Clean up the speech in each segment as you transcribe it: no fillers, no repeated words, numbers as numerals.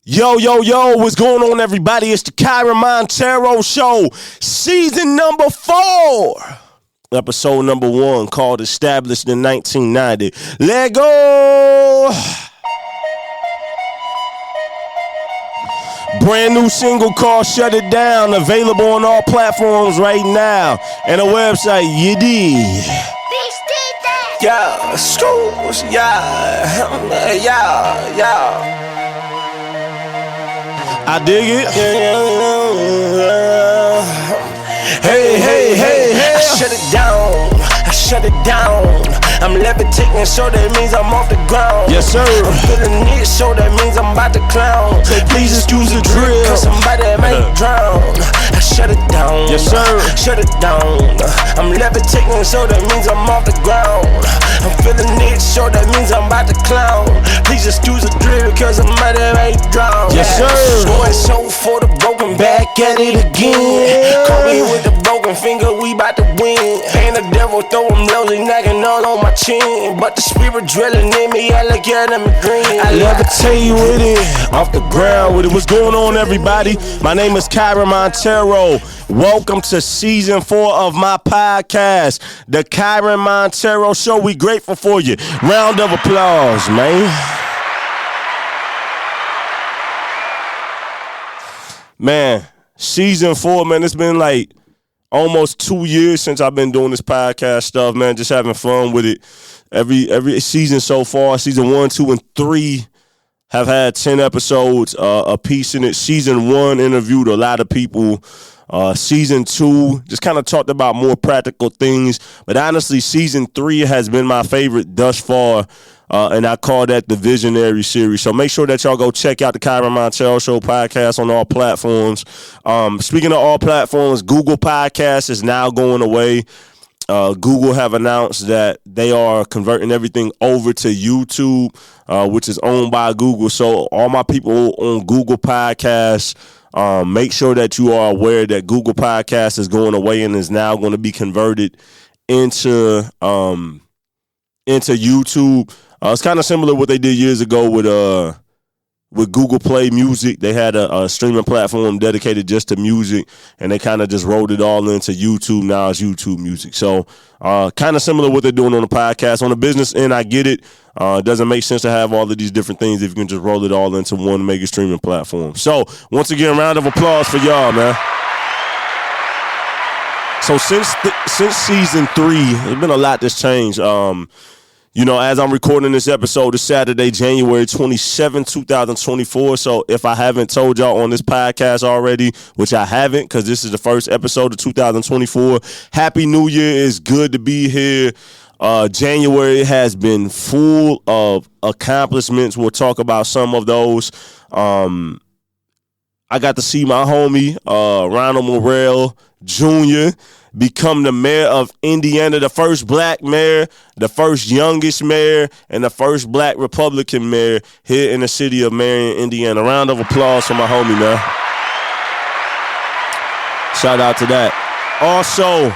Yo, what's going on, everybody? It's the KYREN Monteiro Show, season number 4, episode number 1, called Established in 1990. Let go! Brand new single called Shut It Down, available on all platforms right now, and a website, you dig. Yeah, schools, yeah. I dig it. Hey. I shut it down. I'm levitating, so that means I'm off the ground. Yes, sir. I'm feeling it, so that means I'm about to clown. So please excuse the drill, cause somebody might drown. I shut it down. Yes, sir. Shut it down. I'm levitating, so that means I'm off the ground. I'm feeling it, so that means I'm about to clown. Please excuse the drill, cause somebody might drown. Yes, sir. Going so for the broken, back at it again. Call me with the broken finger, we bout to win. Ain't the devil throwing blows, he knocking all on my chin. But the spirit drilling in me, I look at him and green. I levitate with it, off the ground with it. What's going on, everybody? My name is KYREN Monteiro. Welcome to season 4 of my podcast, the KYREN Monteiro Show. We grateful for you. Round of applause, man. Man, season 4, man, it's been like almost 2 years since I've been doing this podcast stuff, man. Just having fun with it. Every season so far, season 1, 2, and 3 have had 10 episodes a piece in it. Season 1 interviewed a lot of people. Season 2 just kind of talked about more practical things. But honestly, season 3 has been my favorite thus far. And I call that the Visionary series. So make sure that y'all go check out the KYREN Monteiro Show podcast on all platforms. Speaking of all platforms, Google Podcasts is now going away. Google have announced that they are converting everything over to YouTube, which is owned by Google. So all my people on Google Podcasts, make sure that you are aware that Google Podcasts is going away and is now going to be converted into YouTube. It's kind of similar to what they did years ago with Google Play Music. They had a streaming platform dedicated just to music, and they kind of just rolled it all into YouTube. Now it's YouTube Music. So kind of similar to what they're doing on the podcast. On the business end, I get it. It doesn't make sense to have all of these different things if you can just roll it all into one mega streaming platform. So once again, round of applause for y'all, man. So since season 3, there's been a lot that's changed. As I'm recording this episode, it's Saturday, January 27, 2024. So if I haven't told y'all on this podcast already, which I haven't because this is the first episode of 2024, Happy New Year. It's good to be here. January has been full of accomplishments. We'll talk about some of those. I got to see my homie, Ronald Morrell Jr., become the mayor of Indiana, the first black mayor, the first youngest mayor, and the first black Republican mayor here in the city of Marion, Indiana. Round of applause for my homie, man. Shout out to that. Also,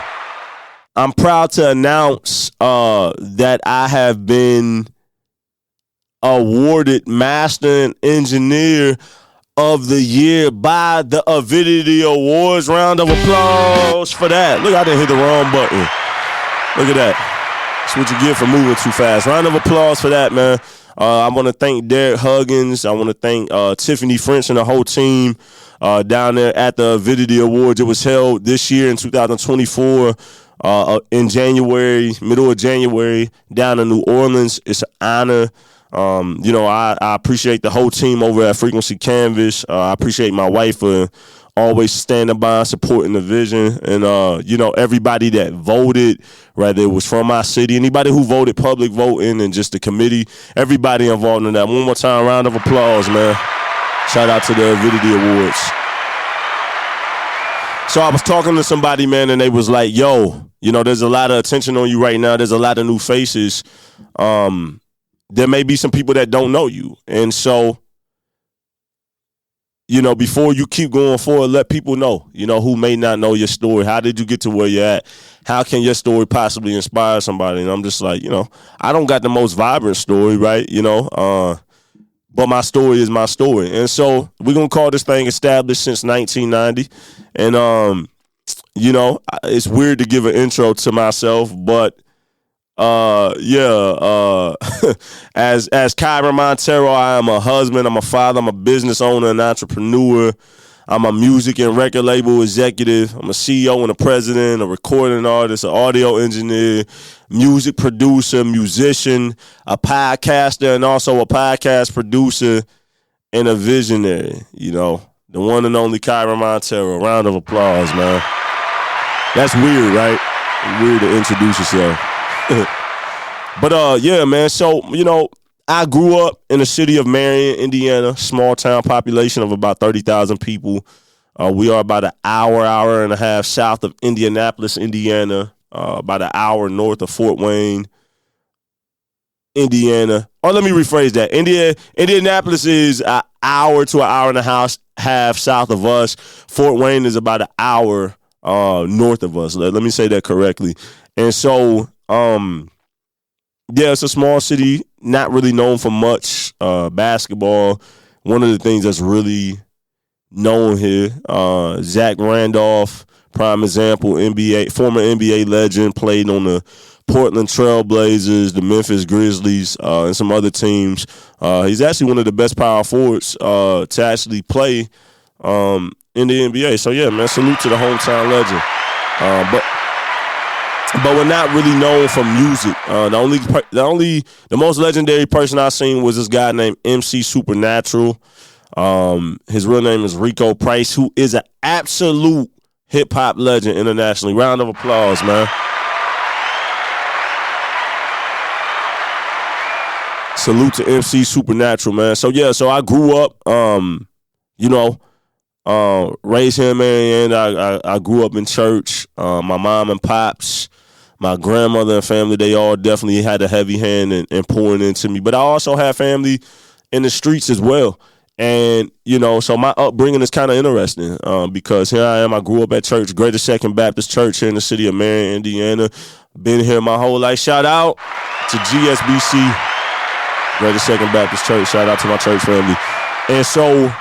I'm proud to announce that I have been awarded Master Engineer of the Year by the Avidity Awards. Round of applause for that. Look, I didn't hit the wrong button. Look at that. That's what you get for moving too fast. Round of applause for that, man. I want to thank Derek Huggins. I want to thank Tiffany French and the whole team down there at the Avidity Awards. It was held this year in 2024 in January, middle of January, down in New Orleans. It's an honor. I appreciate the whole team over at Frequency Canvas. I appreciate my wife for always standing by and supporting the vision. And, everybody that voted, whether it was from my city, anybody who voted public voting and just the committee, everybody involved in that. One more time, round of applause, man. Shout out to the Avidity Awards. So I was talking to somebody, man, and they was like, yo, there's a lot of attention on you right now. There's a lot of new faces. There may be some people that don't know you. And so, before you keep going forward, let people know, who may not know your story. How did you get to where you're at? How can your story possibly inspire somebody? And I'm just like, I don't got the most vibrant story, right? but my story is my story. And so we're going to call this thing Established since 1990. And, it's weird to give an intro to myself, but as KYREN Monteiro, I am a husband, I'm a father, I'm a business owner, an entrepreneur. I'm a music and record label executive. I'm a CEO and a president, a recording artist, an audio engineer, music producer, musician, a podcaster, and also a podcast producer and a visionary. The one and only KYREN Monteiro. Round of applause, man. That's weird, right? Weird to introduce yourself. But man. So I grew up in the city of Marion, Indiana, small town population of about 30,000 people. We are about an hour and a half south of Indianapolis, Indiana, about an hour north of Fort Wayne, Indiana. Or let me rephrase that. Indianapolis is an hour to an hour and a half south of us. Fort Wayne is about an hour north of us. Let me say that correctly. And so, it's a small city, not really known for much. Basketball, one of the things that's really known here. Zach Randolph, prime example, former NBA legend, played on the Portland Trail Blazers, the Memphis Grizzlies, and some other teams. He's actually one of the best power forwards to actually play in the NBA. So, yeah, man, salute to the hometown legend. But we're not really known for music. The most legendary person I seen was this guy named MC Supernatural. His real name is Rico Price, who is an absolute hip hop legend internationally. Round of applause, man. Salute to MC Supernatural, man. So I grew up, raised here in Marion. I grew up in church. My mom and pops, my grandmother and family, they all definitely had a heavy hand in pouring into me. But I also had family in the streets as well. And, so my upbringing is kind of interesting because here I am. I grew up at church, Greater Second Baptist Church here in the city of Marion, Indiana. Been here my whole life. Shout out to GSBC, Greater Second Baptist Church. Shout out to my church family. And so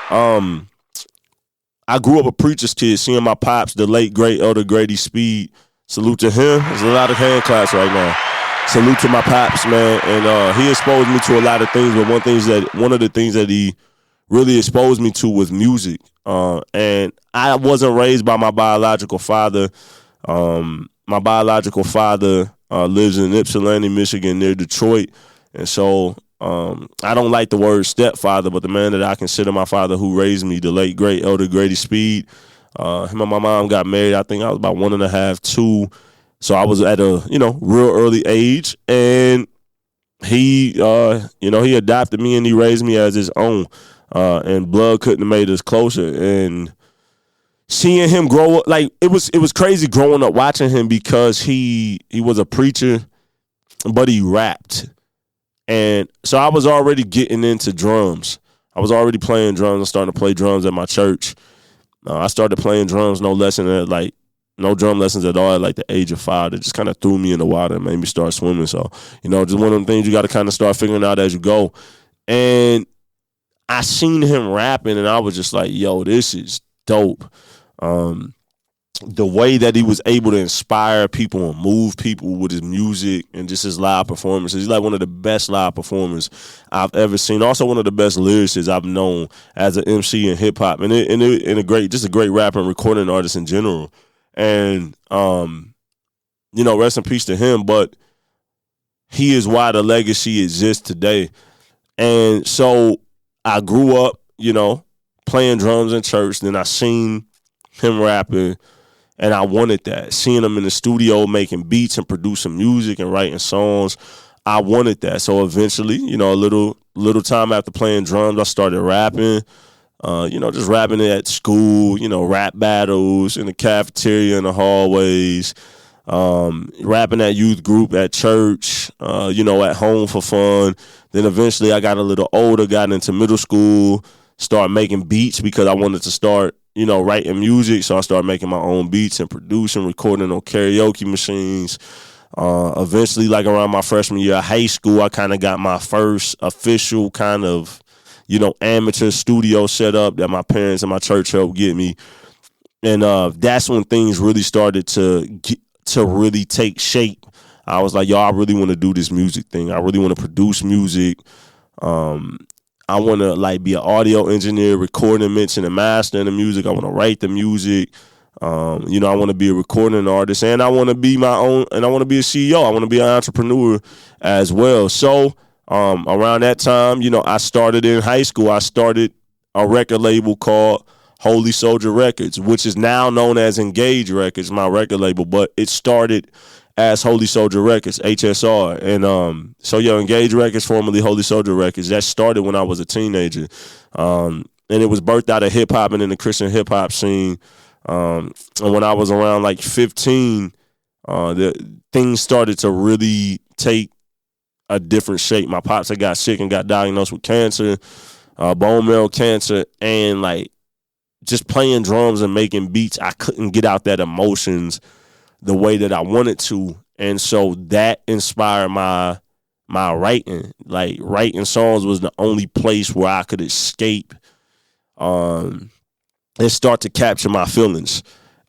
I grew up a preacher's kid, seeing my pops, the late, great Elder Grady Speed. Salute to him. There's a lot of hand claps right now. Salute to my pops, man. And he exposed me to a lot of things, but one of the things that he really exposed me to was music. And I wasn't raised by my biological father. My biological father lives in Ypsilanti, Michigan, near Detroit. And so I don't like the word stepfather, but the man that I consider my father who raised me, the late, great Elder Grady Speed, him and my mom got married. I think I was about 1.5, 2. So I was at a, real early age. And he adopted me and he raised me as his own. And blood couldn't have made us closer. And seeing him grow up, like it was crazy growing up watching him because he was a preacher, but he rapped. And so I was already getting into drums. I was already playing drums and starting to play drums at my church. I started playing drums, no drum lessons at all at the age of 5. It just kind of threw me in the water and made me start swimming. So, just one of them things you got to kind of start figuring out as you go. And I seen him rapping and I was just like, yo, this is dope. The way that he was able to inspire people and move people with his music and just his live performances. He's like one of the best live performers I've ever seen. Also one of the best lyricists I've known as an MC in hip hop and a great rapper and recording artist in general. And, rest in peace to him, but he is why the legacy exists today. And so I grew up, playing drums in church. Then I seen him rapping. And I wanted that. Seeing him in the studio making beats and producing music and writing songs, I wanted that. So eventually, a little time after playing drums, I started rapping. Just rapping at school, rap battles in the cafeteria, in the hallways, rapping at youth group, at church, at home for fun. Then eventually I got a little older, got into middle school, started making beats because I wanted to start writing music. So I started making my own beats and producing, recording on karaoke machines. Eventually, like around my freshman year of high school, I kind of got my first official kind of, amateur studio set up that my parents and my church helped get me. And that's when things really started to really take shape. I was like, yo, I really want to do this music thing. I really want to produce music. I want to like be an audio engineer, recording, mixing, and mastering the music. I want to write the music. I want to be a recording artist, and I want to be my own, and I want to be a CEO. I want to be an entrepreneur as well. So around that time, I started in high school. I started a record label called Holy Soldier Records, which is now known as Engage Records, my record label, but it started as Holy Soldier Records, HSR. And Engage Records, formerly Holy Soldier Records, that started when I was a teenager. And it was birthed out of hip-hop and in the Christian hip-hop scene. And when I was around like 15, things started to really take a different shape. My pops had got sick and got diagnosed with cancer, bone marrow cancer, and like just playing drums and making beats, I couldn't get out that emotions the way that I wanted to. And so that inspired my writing. Like writing songs was the only place where I could escape and start to capture my feelings.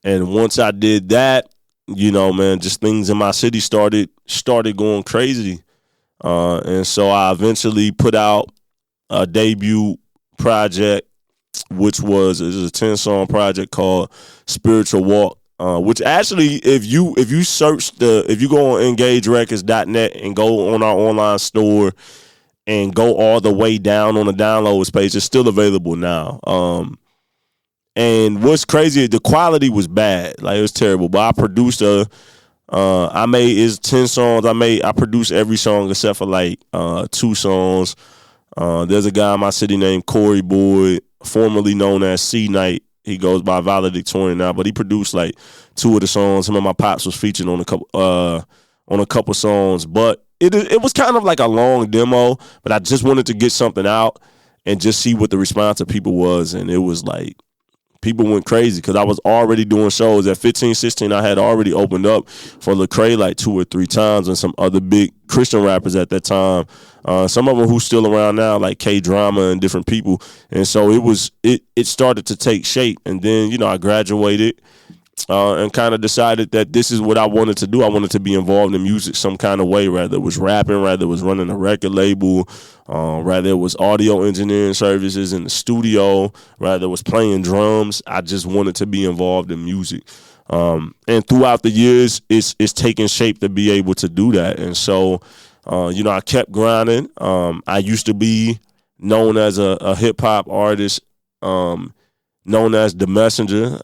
And once I did that, just things in my city started going crazy. And so I eventually put out a debut project, which was a 10-song project called Spiritual Walk. Which actually, if you go on engagerecords.net and go on our online store and go all the way down on the downloads page, it's still available now. And what's crazy, the quality was bad, like it was terrible. But I produced 10 songs. I produced every song except for like 2 songs. There's a guy in my city named Corey Boyd, formerly known as C Knight. He goes by Valedictorian now, but he produced like 2 of the songs. Some of my pops was featured on a couple songs, but it was kind of like a long demo. But I just wanted to get something out and just see what the response of people was, and it was like people went crazy because I was already doing shows at 15, 16. I had already opened up for Lecrae like 2 or 3 times and some other big Christian rappers at that time. Some of them who's still around now, like K-Drama and different people. And so it started to take shape. And then, I graduated and kind of decided that this is what I wanted to do. I wanted to be involved in music some kind of way, rather it was rapping, rather it was running a record label, rather it was audio engineering services in the studio, rather it was playing drums. I just wanted to be involved in music. And throughout the years, it's taken shape to be able to do that. And so, I kept grinding. I used to be known as a hip-hop artist, known as The Messenger.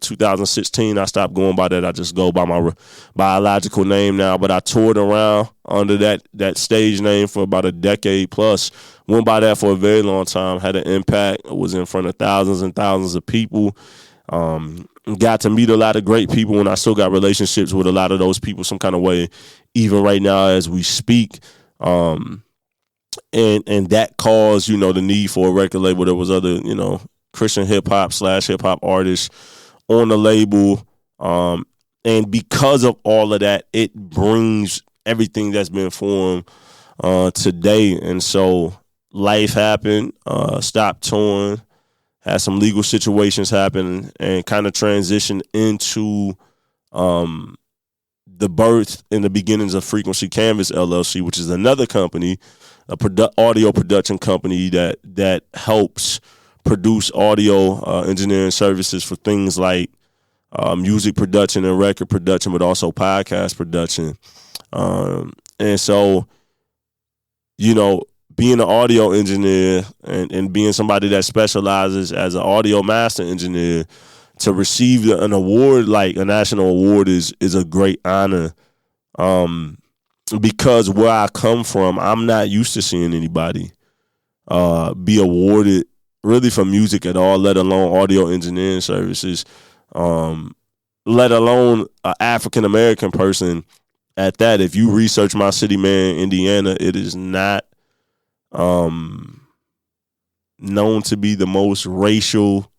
2016, I stopped going by that. I just go by my biological name now. But I toured around under that stage name for about a decade plus. Went by that for a very long time. Had an impact. I was in front of thousands and thousands of people. Got to meet a lot of great people, and I still got relationships with a lot of those people some kind of way, even right now as we speak. And that caused, the need for a record label. There was other, Christian hip-hop artists on the label. And because of all of that, it brings everything that's been formed today. And so life happened, stopped touring, had some legal situations happen, and kind of transitioned into the birth and the beginnings of Frequency Canvas LLC, which is another company, audio production company that helps produce audio engineering services for things like music production and record production, but also podcast production. And so, being an audio engineer and being somebody that specializes as an audio master engineer, to receive an award like a national award is a great honor. Because where I come from, I'm not used to seeing anybody be awarded really for music at all, let alone audio engineering services, let alone an African-American person at that. If you research my city, man, Indiana, it is not known to be the most racial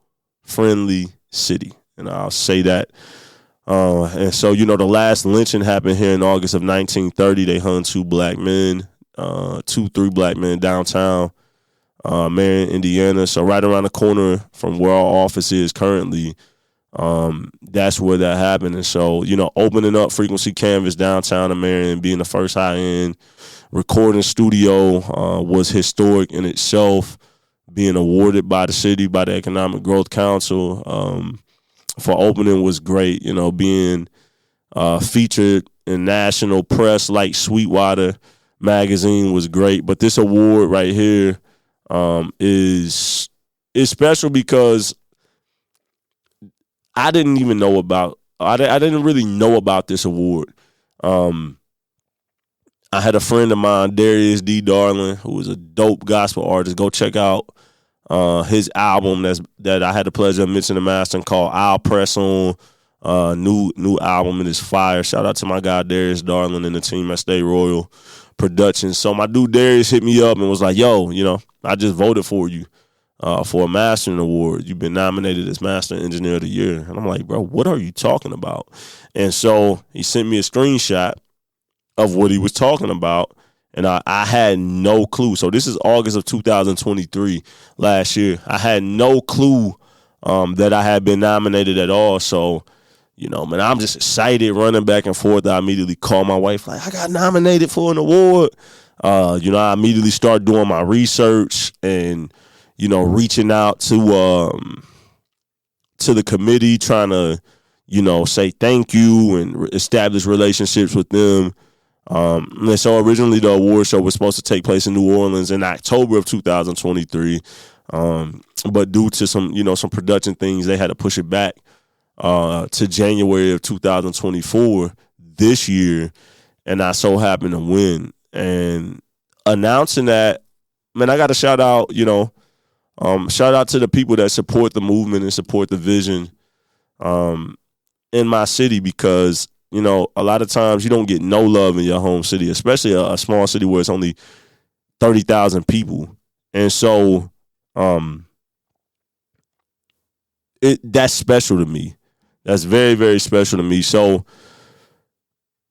friendly city. And I'll say that. And so, the last lynching happened here in August of 1930. They hung 3 black men downtown. Marion, Indiana. So right around the corner from where our office is currently, that's where that happened. And so, opening up Frequency Canvas downtown in Marion, being the first high-end recording studio was historic in itself. Being awarded by the city, by the Economic Growth Council for opening was great. Being featured in national press like Sweetwater magazine was great. But this award right here is special because I didn't even know about. I didn't really know about this award. I had a friend of mine, Darius D. Darling, who was a dope gospel artist. Go check out his album that I had the pleasure of mixing and mastering called I'll Press On. New album, and it's fire. Shout out to my guy Darius Darling and the team at Stay Royal Productions. So my dude Darius hit me up and was like, yo, I just voted for you for a mastering award. You've been nominated as Master Engineer of the Year. And I'm like, bro, what are you talking about? And so he sent me a screenshot of what he was talking about, and I had no clue. So this is August of 2023, last year. I had no clue that I had been nominated at all. So, man, I'm just excited, running back and forth. I immediately call my wife, like, I got nominated for an award. I immediately start doing my research and, reaching out to the committee, trying to, say thank you and establish relationships with them. And so originally the award show was supposed to take place in New Orleans in October of 2023. But due to some production things, they had to push it back to January of 2024 this year. And I so happened to win. And announcing that, man, I got to shout out, shout out to the people that support the movement and support the vision in my city, because a lot of times you don't get no love in your home city, especially a small city where it's only 30,000 people. And so that's special to me. That's very, very special to me. So,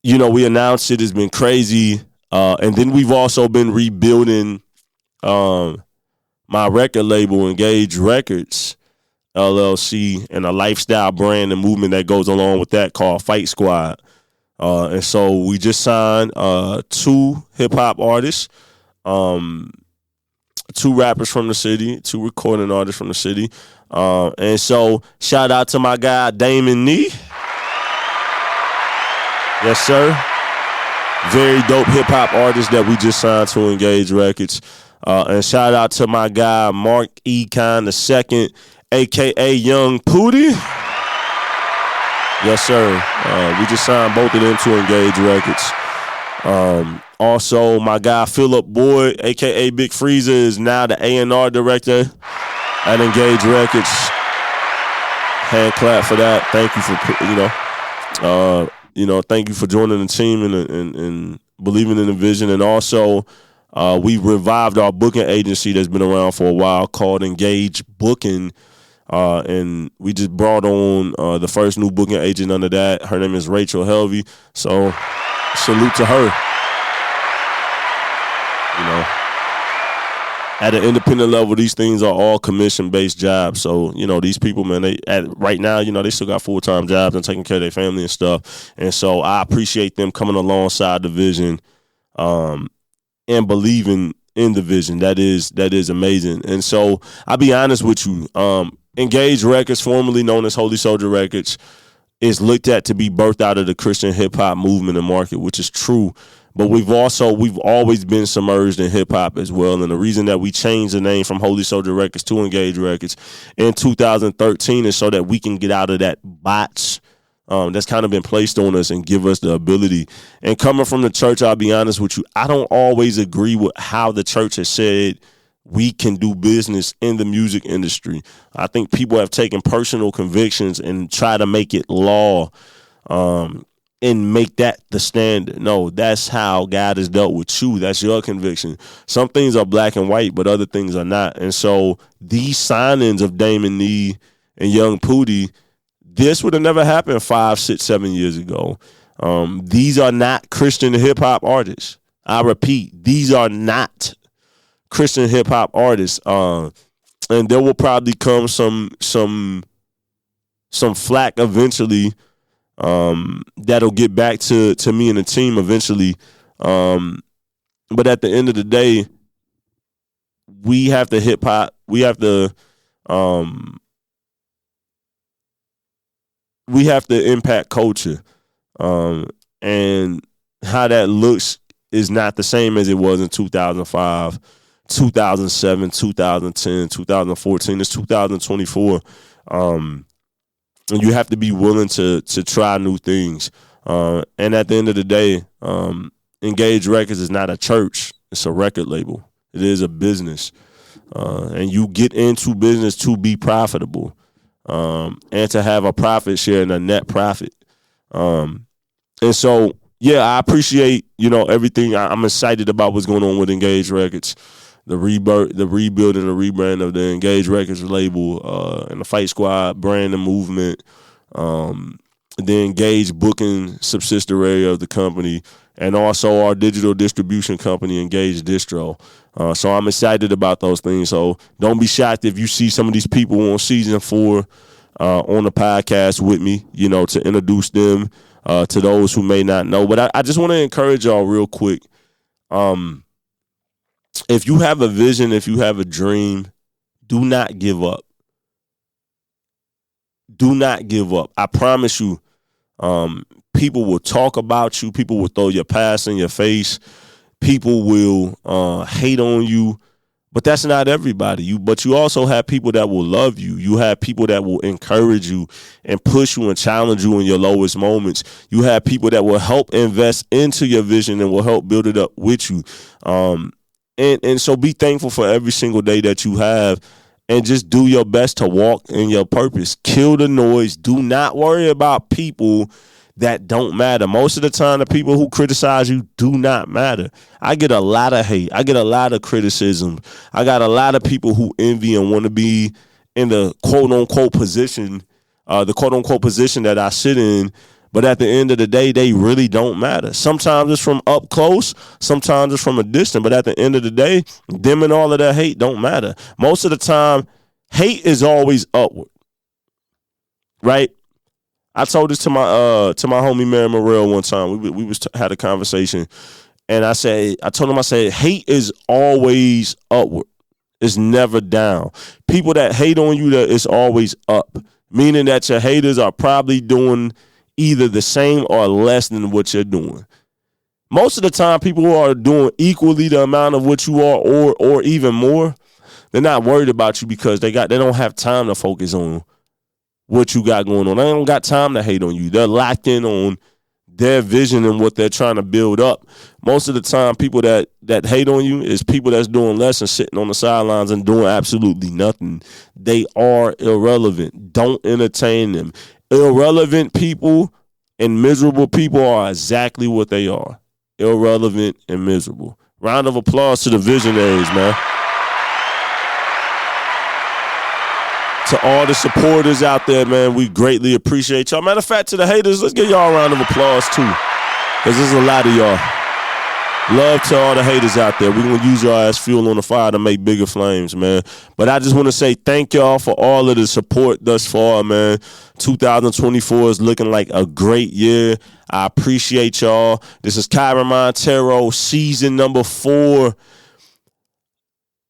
we announced it. It's been crazy. And then we've also been rebuilding my record label, Engage Records, LLC, and a lifestyle brand and movement that goes along with that called Fight Squad. And so we just signed 2 hip-hop artists, 2 rappers from the city, 2 recording artists from the city. And so shout out to my guy, Damon Nee. Yes, sir. Very dope hip-hop artist that we just signed to Engage Records. And shout out to my guy, Mark E. Khan II, a.k.a. Young Pootie. Yes, sir. We just signed both of them to Engage Records. Also, my guy, Philip Boyd, a.k.a. Big Freezer, is now the A&R director at Engage Records. Hand clap for that. Thank you for, thank you for joining the team and believing in the vision. And also, we revived our booking agency that's been around for a while called Engage Booking. And we just brought on the first new booking agent under that. Her name is Rachel Helvey. So salute to her. At an independent level, these things are all commission-based jobs. So, these people, man, right now, they still got full-time jobs and taking care of their family and stuff. And so I appreciate them coming alongside the vision and believing in the vision. That is amazing. And so I'll be honest with you. Engage Records, formerly known as Holy Soldier Records, is looked at to be birthed out of the Christian hip-hop movement and market, which is true. But we've always been submerged in hip-hop as well. And the reason that we changed the name from Holy Soldier Records to Engage Records in 2013 is so that we can get out of that box that's kind of been placed on us and give us the ability. And coming from the church, I'll be honest with you, I don't always agree with how the church has said we can do business in the music industry. I think people have taken personal convictions and try to make it law and make that the standard. No, that's how God has dealt with you. That's your conviction. Some things are black and white, but other things are not. And so these signings of Damon Nee and Young Pootie, this would have never happened 5, 6, 7 years ago. These are not Christian hip-hop artists. I repeat, these are not Christian hip hop artists. And there will probably come some flack eventually. That'll get back to me and the team eventually. But at the end of the day, we have to hip hop. We have to impact culture. And how that looks is not the same as it was in 2005, 2007, 2010, 2014. It's 2024. And you have to be willing to try new things. And at the end of the day, Engage Records is not a church. It's a record label. It is a business. And you get into business to be profitable, and to have a profit share and a net profit. And so, yeah, I appreciate, everything. I'm excited about what's going on with Engage Records, the rebuild and the rebrand of the Engage Records label, and the Fight Squad brand and movement, the Engage booking subsidiary of the company, and also our digital distribution company, Engage Distro. So I'm excited about those things. So don't be shocked if you see some of these people on season 4 on the podcast with me, to introduce them to those who may not know. But I just want to encourage y'all real quick. If you have a vision, if you have a dream, do not give up. Do not give up. I promise you, people will talk about you. People will throw your past in your face. People will hate on you. But that's not everybody. But you also have people that will love you. You have people that will encourage you and push you and challenge you in your lowest moments. You have people that will help invest into your vision and will help build it up with you. And so be thankful for every single day that you have, and just do your best to walk in your purpose. Kill the noise. Do not worry about people that don't matter. Most of the time, the people who criticize you do not matter. I get a lot of hate. I get a lot of criticism. I got a lot of people who envy and want to be in the quote-unquote position, that I sit in. But at the end of the day, they really don't matter. Sometimes it's from up close. Sometimes it's from a distance. But at the end of the day, them and all of that hate don't matter. Most of the time, hate is always upward, right? I told this to my homie Marion one time. We had a conversation, and I told him, hate is always upward. It's never down. People that hate on you, that it's always up, meaning that your haters are probably doing either the same or less than what you're doing. Most of the time, people who are doing equally the amount of what you are, or even more, they're not worried about you because they don't have time to focus on what you got going on. They don't got time to hate on you. They're locked in on their vision and what they're trying to build up. Most of the time, people that hate on you is people that's doing less and sitting on the sidelines and doing absolutely nothing. They are irrelevant. Don't entertain them. Irrelevant people and miserable people are exactly what they are. Irrelevant and miserable. Round of applause to the visionaries, man. To all the supporters out there, man, we greatly appreciate y'all. Matter of fact, to the haters, let's give y'all a round of applause, too, because there's a lot of y'all. Love to all the haters out there. We're going to use y'all as fuel on the fire to make bigger flames, man. But I just want to say thank y'all for all of the support thus far, man. 2024 is looking like a great year. I appreciate y'all. This is KYREN Monteiro, season number 4.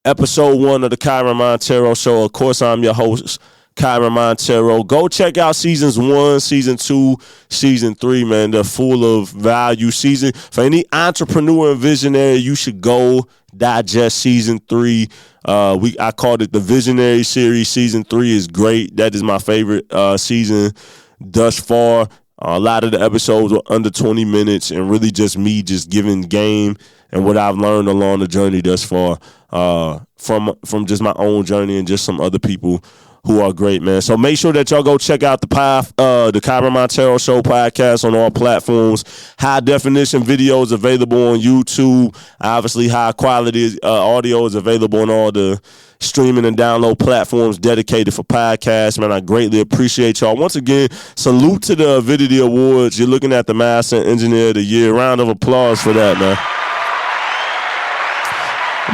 Episode 1 of the KYREN Monteiro Show. Of course, I'm your host, KYREN Monteiro. Go check out seasons 1, season 2, season 3, man. They're full of value. Season for any entrepreneur and visionary, you should go digest season 3. I called it the Visionary Series. Season 3 is great. That is my favorite season thus far. A lot of the episodes were under 20 minutes and really just me just giving game and what I've learned along the journey thus far, from just my own journey and just some other people who are great, man. So make sure that y'all go check out the KYREN Monteiro Show podcast on all platforms. High definition videos available on YouTube. Obviously, high quality audio is available on all the streaming and download platforms dedicated for podcasts, man. I greatly appreciate y'all. Once again, salute to the Avidity Awards. You're looking at the Master Engineer of the Year. Round of applause for that, man.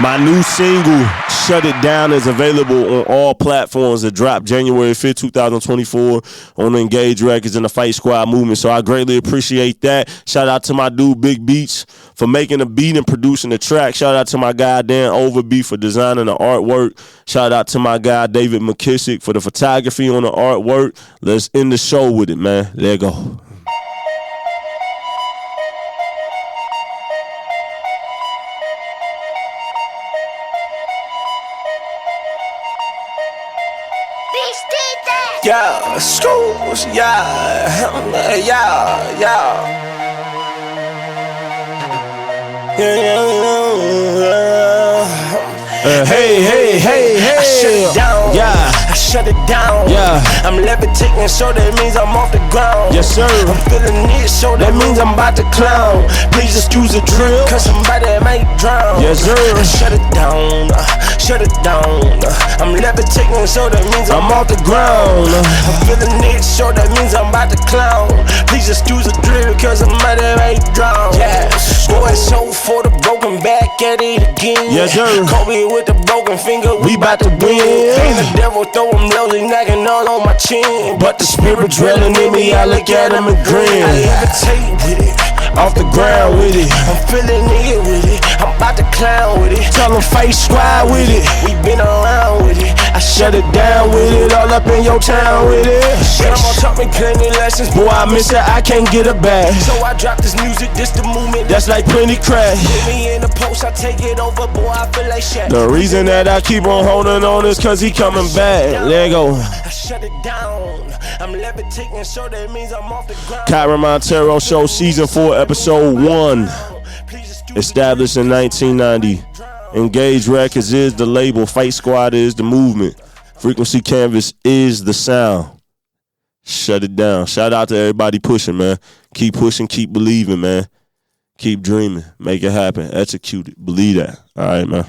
My new single, Shut It Down, is available on all platforms. It dropped January 5th, 2024 on the Engage Records and the Fight Squad movement. So I greatly appreciate that. Shout out to my dude, Big Beats, for making the beat and producing the track. Shout out to my guy, Dan Overby, for designing the artwork. Shout out to my guy, David McKissick, for the photography on the artwork. Let's end the show with it, man. There you go. Yeah, schools, yeah. Hey. I shut it down. Yeah. I shut it down. Yeah. I'm levitating, so that means I'm off the ground. Yes, sir. I'm feeling it, so that means I'm about to clown. Please excuse the drill, cause somebody might drown. Yes, sir. I shut it down. Shut it down. I'm levitating, so that means I'm off the ground. I'm feeling it, so that means I'm about to clown. Please excuse the drill, cause somebody might drown. Yeah. Boy, so for the broken, back at it again. Yes, sir. Kobe with the broken finger, we bout to win. Ain't the devil throw him low, he knocking all on my chin. But the spirit dwelling in me, I look at him and grin. I levitate with it, Off the ground with it. I'm feeling it with it, I'm about to clown with it. Tell them Fight Squad with it. We been around with it, I Shut it down with it. All up in your town with it. Grandma taught me plenty lessons, Boy, I miss it, I can't get it back. so I drop this music, this the movement. That's like plenty crack. Put me in the post, I take it over, boy, I feel like Shaq. The reason that I keep on holding on is cause he coming back. There you go. I shut it down. I'm levitating, so that means I'm off the ground. KYREN Monteiro Show, Season 4, Episode 1. Established in 1990. Engage Records is the label. Fight Squad is the movement. Frequency Canvas is the sound. Shut it down. Shout out to everybody pushing, man. Keep pushing, keep believing, man. Keep dreaming. Make it happen. Execute it. Believe that. All right, man.